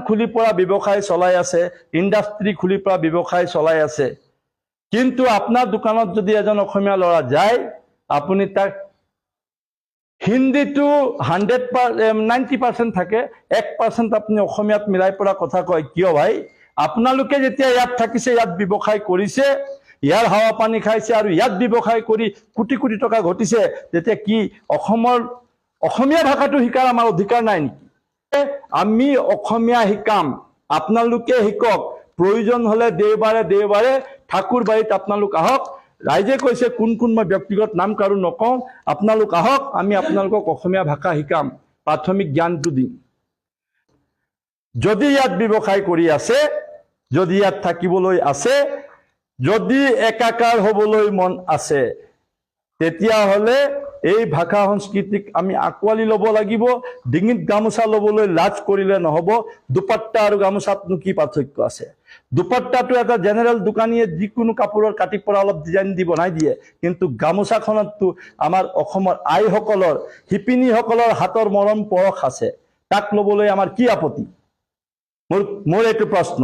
খুলি পৰা ব্যৱসায় চলাই আছে, ইণ্ডাষ্ট্ৰি খুলি পৰা ব্যৱসায় চলাই আছে, কিন্তু আপোনাৰ দোকানত যদি এজন অসমীয়া ল'ৰা যায়, আপুনি তাক হিন্দীটো 90% থাকে, 1% আপুনি অসমীয়াত মিলাই পৰা কথা কয়। কিয় ভাই? আপোনালোকে যেতিয়া ইয়াত থাকিছে, ইয়াত ব্যৱসায় কৰিছে, ইয়াৰ হাৱা পানী খাইছে আৰু ইয়াত ব্যৱসায় কৰি কোটি কোটি টকা ঘটিছে, তেতিয়া কি অসমীয়া ভাষাটো শিকাৰ আমাৰ অধিকাৰ নাই নেকি? আমি অসমীয়া শিকাম, আপোনালোকে শিকক। প্ৰয়োজন হলে দেওবাৰে দেওবাৰে ঠাকুৰবাৰীত আপোনালোক আহক। ৰাইজে কৈছে কোন কোন, মই ব্যক্তিগত নাম কাৰো নকওঁ, আপোনালোক আহক, আমি আপোনালোকক অসমীয়া ভাষা শিকাম, প্ৰাথমিক জ্ঞানটো দিম। যদি ইয়াত ব্যৱসায় কৰি আছে, যদি ইয়াত থাকিবলৈ আছে, যদি একাকাৰ হবলৈ মন আছে, তেতিয়াহ'লে এই ভাষা সংস্কৃতিক আমি আঁকোৱালি ল'ব লাগিব। ডিঙিত গামোচা ল'বলৈ লাজ কৰিলে নহ'ব। দুপাট্টা আৰু গামোচাতনো কি পাৰ্থক্য আছে? দুপাট্টাটো এটা জেনেৰেল দোকানীয়ে যিকোনো কাপোৰৰ কাটি পৰা অলপ ডিজাইন দি বনাই দিয়ে, কিন্তু গামোচাখনততো আমাৰ অসমৰ আইসকলৰ, শিপিনীসকলৰ হাতৰ মৰম পৰশ আছে, তাক ল'বলৈ আমাৰ কি আপত্তি? মোৰ এইটো প্ৰশ্ন।